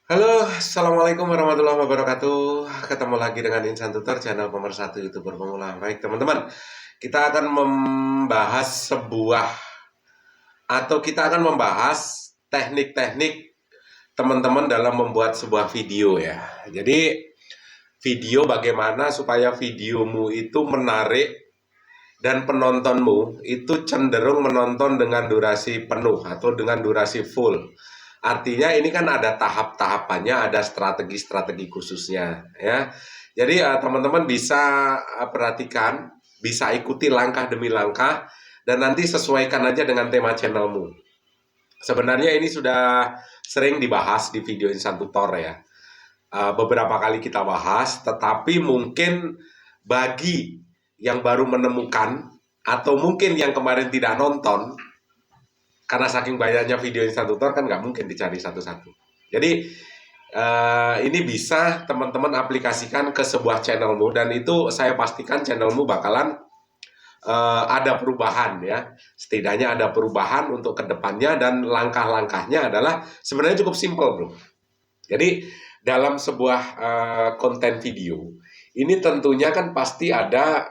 Halo, Assalamualaikum warahmatullahi wabarakatuh. Ketemu lagi dengan Insan Tutor, channel pemersatu YouTuber pemula. Baik, teman-teman, kita akan membahas kita akan membahas teknik-teknik teman-teman dalam membuat sebuah video ya. Jadi, video bagaimana supaya videomu itu menarik dan penontonmu itu cenderung menonton dengan durasi penuh atau dengan durasi full. Artinya ini kan ada tahap-tahapannya, ada strategi-strategi khususnya ya. Jadi teman-teman bisa perhatikan, bisa ikuti langkah demi langkah dan nanti sesuaikan aja dengan tema channelmu. Sebenarnya ini sudah sering dibahas di video Insan Tutor ya. Beberapa kali kita bahas, tetapi mungkin bagi yang baru menemukan atau mungkin yang kemarin tidak nonton, karena saking banyaknya video Insan Tutor kan nggak mungkin dicari satu-satu. Jadi ini bisa teman-teman aplikasikan ke sebuah channelmu dan itu saya pastikan channelmu bakalan ada perubahan ya. Setidaknya ada perubahan untuk kedepannya dan langkah-langkahnya adalah sebenarnya cukup simpel bro. Jadi dalam sebuah konten video ini tentunya kan pasti ada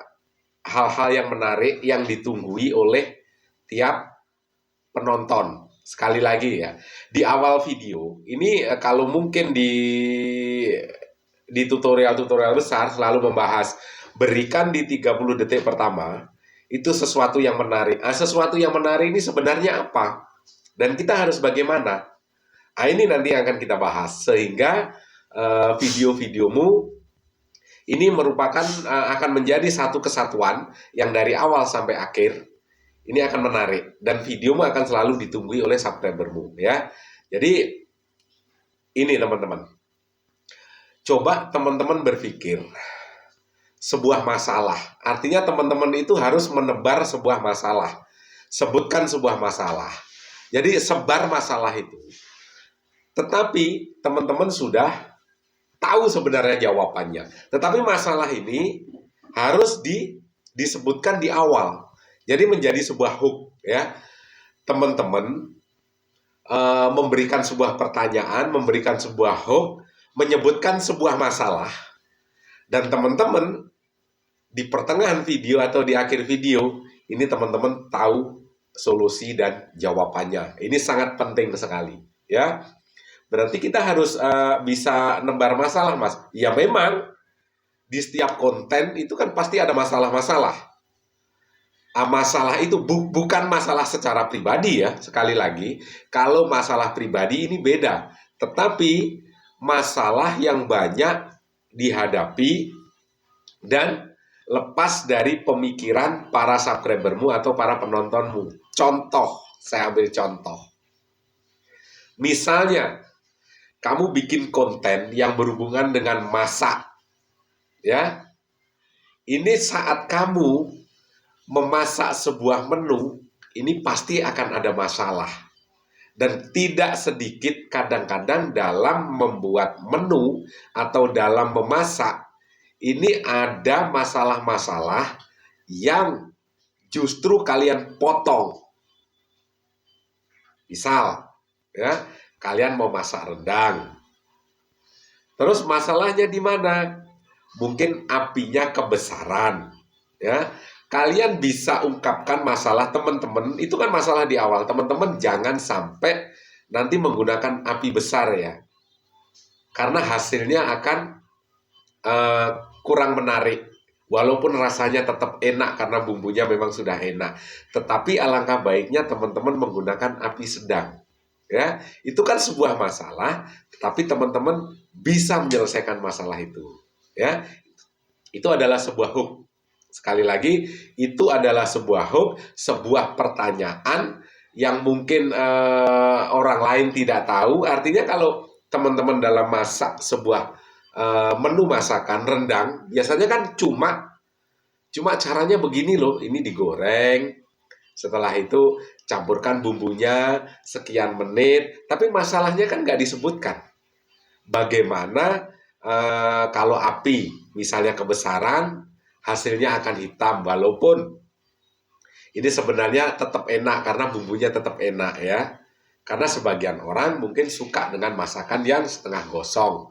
hal-hal yang menarik yang ditunggui oleh tiap penonton. Sekali lagi ya, di awal video ini kalau mungkin di tutorial-tutorial besar selalu membahas berikan di 30 detik pertama itu sesuatu yang menarik. Sesuatu yang menarik ini sebenarnya apa? Dan kita harus bagaimana? Ini nanti akan kita bahas sehingga video-videomu ini merupakan akan menjadi satu kesatuan yang dari awal sampai akhir ini akan menarik dan videomu akan selalu ditunggu oleh subscribermu ya. Jadi ini teman-teman. Coba teman-teman berpikir sebuah masalah. Artinya teman-teman itu harus menebar sebuah masalah. Sebutkan sebuah masalah. Jadi sebar masalah itu. Tetapi teman-teman sudah tahu sebenarnya jawabannya. Tetapi masalah ini harus disebutkan di awal. Jadi menjadi sebuah hook ya. Teman-teman memberikan sebuah pertanyaan, memberikan sebuah hook, menyebutkan sebuah masalah, dan teman-teman di pertengahan video atau di akhir video ini teman-teman tahu solusi dan jawabannya. Ini sangat penting sekali, ya. Berarti kita harus bisa nebar masalah, Mas. Ya memang di setiap konten itu kan pasti ada masalah-masalah. Masalah itu bukan masalah secara pribadi ya, sekali lagi, kalau masalah pribadi ini beda, tetapi masalah yang banyak dihadapi dan lepas dari pemikiran para subscribermu atau para penontonmu. Contoh, saya ambil contoh. Misalnya, kamu bikin konten yang berhubungan dengan masak, ya. Ini saat kamu memasak sebuah menu, ini pasti akan ada masalah. Dan tidak sedikit kadang-kadang dalam membuat menu atau dalam memasak, ini ada masalah-masalah yang justru kalian potong. Misal, ya, kalian mau masak rendang. Terus masalahnya di mana? Mungkin apinya kebesaran, ya. Kalian bisa ungkapkan masalah teman-teman, itu kan masalah di awal. Teman-teman jangan sampai nanti menggunakan api besar ya. Karena hasilnya akan kurang menarik. Walaupun rasanya tetap enak karena bumbunya memang sudah enak. Tetapi alangkah baiknya teman-teman menggunakan api sedang. Ya, itu kan sebuah masalah, tapi teman-teman bisa menyelesaikan masalah itu. Ya, itu adalah sebuah hook. Sekali lagi, itu adalah sebuah hook, sebuah pertanyaan yang mungkin orang lain tidak tahu. Artinya kalau teman-teman dalam masak sebuah menu masakan rendang, biasanya kan cuma caranya begini loh, ini digoreng, setelah itu campurkan bumbunya sekian menit, tapi masalahnya kan nggak disebutkan. Bagaimana kalau api misalnya kebesaran, hasilnya akan hitam, walaupun ini sebenarnya tetap enak karena bumbunya tetap enak ya. Karena sebagian orang mungkin suka dengan masakan yang setengah gosong.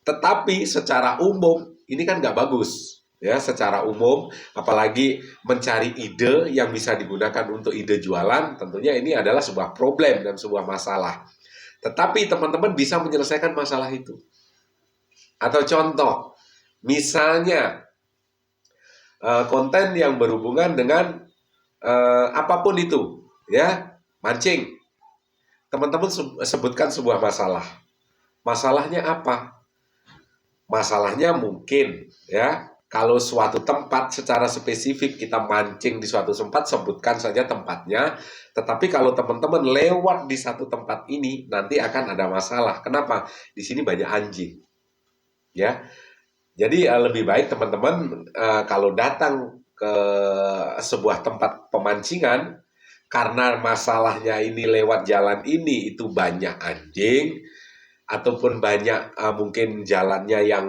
Tetapi secara umum ini kan nggak bagus. Ya, secara umum, apalagi mencari ide yang bisa digunakan untuk ide jualan, tentunya ini adalah sebuah problem dan sebuah masalah. Tetapi teman-teman bisa menyelesaikan masalah itu. Atau contoh, misalnya konten yang berhubungan dengan apapun itu, ya, mancing. Teman-teman sebutkan sebuah masalah. Masalahnya apa? Masalahnya mungkin, ya, kalau suatu tempat secara spesifik kita mancing di suatu tempat, sebutkan saja tempatnya. Tetapi kalau teman-teman lewat di satu tempat ini, nanti akan ada masalah. Kenapa? Di sini banyak anjing, ya. Jadi lebih baik teman-teman kalau datang ke sebuah tempat pemancingan, karena masalahnya ini lewat jalan ini itu banyak anjing, ataupun banyak mungkin jalannya yang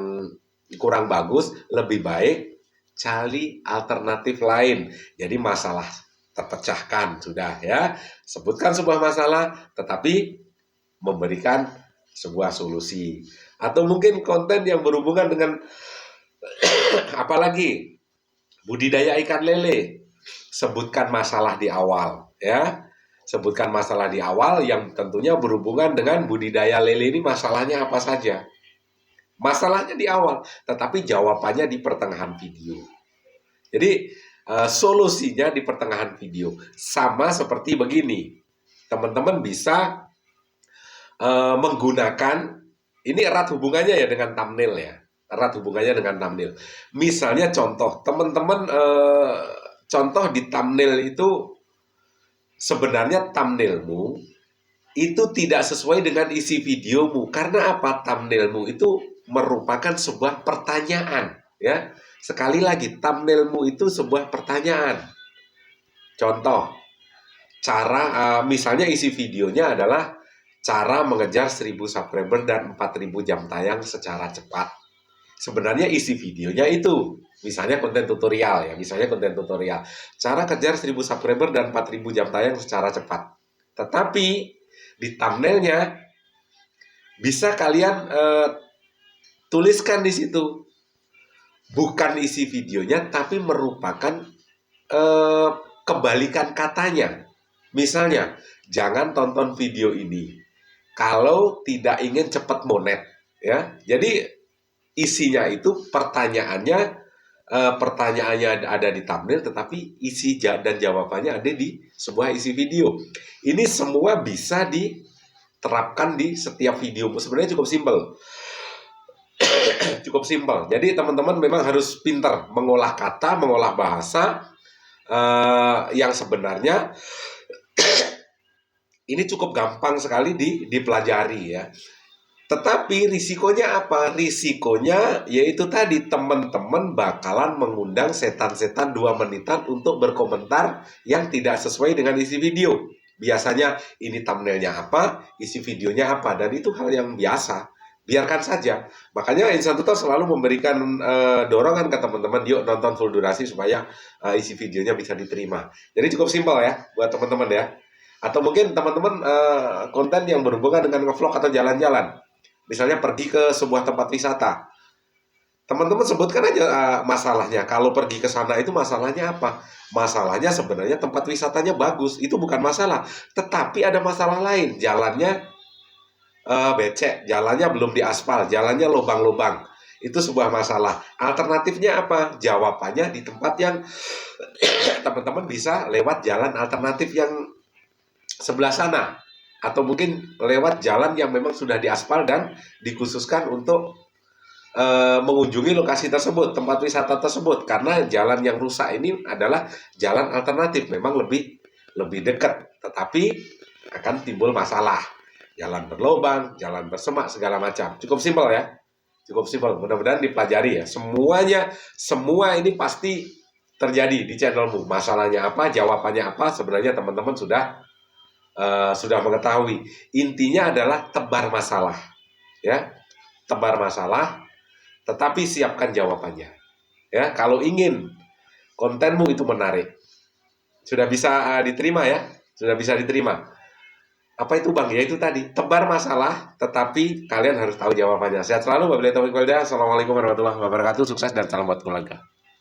kurang bagus, lebih baik cari alternatif lain. Jadi masalah terpecahkan sudah, ya. Sebutkan sebuah masalah tetapi memberikan sebuah solusi. Atau mungkin konten yang berhubungan dengan apalagi budidaya ikan lele. Sebutkan masalah di awal, ya. Sebutkan masalah di awal yang tentunya berhubungan dengan budidaya lele ini, masalahnya apa saja. Masalahnya di awal, tetapi jawabannya di pertengahan video. Jadi solusinya di pertengahan video. Sama seperti begini, teman-teman bisa menggunakan, ini erat hubungannya ya dengan thumbnail, ya. Erat hubungannya dengan thumbnail. Misalnya contoh, teman-teman contoh di thumbnail itu, sebenarnya thumbnailmu itu tidak sesuai dengan isi videomu. Karena apa? Thumbnailmu itu merupakan sebuah pertanyaan, ya. Sekali lagi, thumbnailmu itu sebuah pertanyaan. Contoh, misalnya isi videonya adalah cara mengejar 1000 subscriber dan 4000 jam tayang secara cepat. Sebenarnya isi videonya itu, misalnya konten tutorial, ya, misalnya konten tutorial, cara kejar 1000 subscriber dan 4000 jam tayang secara cepat. Tetapi di thumbnailnya bisa kalian tuliskan di situ, bukan isi videonya, tapi merupakan kebalikan katanya. Misalnya, jangan tonton video ini kalau tidak ingin cepat monet, ya. Jadi isinya itu pertanyaannya ada di thumbnail, tetapi isi dan jawabannya ada di sebuah isi video. Ini semua bisa diterapkan di setiap video. Sebenarnya cukup simpel. Cukup simpel. Jadi teman-teman memang harus pintar mengolah kata, mengolah bahasa yang sebenarnya ini cukup gampang sekali dipelajari, ya. Tetapi risikonya apa? Risikonya yaitu tadi, teman-teman bakalan mengundang setan-setan 2 menitan untuk berkomentar yang tidak sesuai dengan isi video. Biasanya ini thumbnailnya apa, isi videonya apa, dan itu hal yang biasa. Biarkan saja. Makanya Insan Tutor selalu memberikan dorongan ke teman-teman, yuk nonton full durasi supaya isi videonya bisa diterima. Jadi cukup simpel, ya, buat teman-teman, ya. Atau mungkin teman-teman konten yang berhubungan dengan ngevlog atau jalan-jalan. Misalnya pergi ke sebuah tempat wisata. Teman-teman sebutkan aja masalahnya. Kalau pergi ke sana itu masalahnya apa? Masalahnya sebenarnya tempat wisatanya bagus. Itu bukan masalah. Tetapi ada masalah lain. Jalannya becek. Jalannya belum diaspal. Jalannya lubang-lubang. Itu sebuah masalah. Alternatifnya apa? Jawabannya di tempat yang teman-teman bisa lewat jalan alternatif yang sebelah sana. Atau mungkin lewat jalan yang memang sudah diaspal dan dikhususkan untuk mengunjungi lokasi tersebut, tempat wisata tersebut. Karena jalan yang rusak ini adalah jalan alternatif, memang lebih dekat, tetapi akan timbul masalah. Jalan berlubang, jalan bersemak, segala macam. Cukup simpel, ya. Cukup simpel. Mudah-mudahan dipelajari, ya. Semua ini pasti terjadi di channelmu. Masalahnya apa, jawabannya apa, sebenarnya teman-teman sudah mengetahui. Intinya adalah tebar masalah, ya. Tebar masalah, tetapi siapkan jawabannya, ya. Kalau ingin kontenmu itu menarik, sudah bisa diterima, ya. Sudah bisa diterima. Apa itu Bang? Ya itu tadi, tebar masalah, tetapi kalian harus tahu jawabannya. Sehat selalu, wabillahi taufiq wal hidayah. Assalamualaikum warahmatullahi wabarakatuh. Sukses dan salam buat keluarga.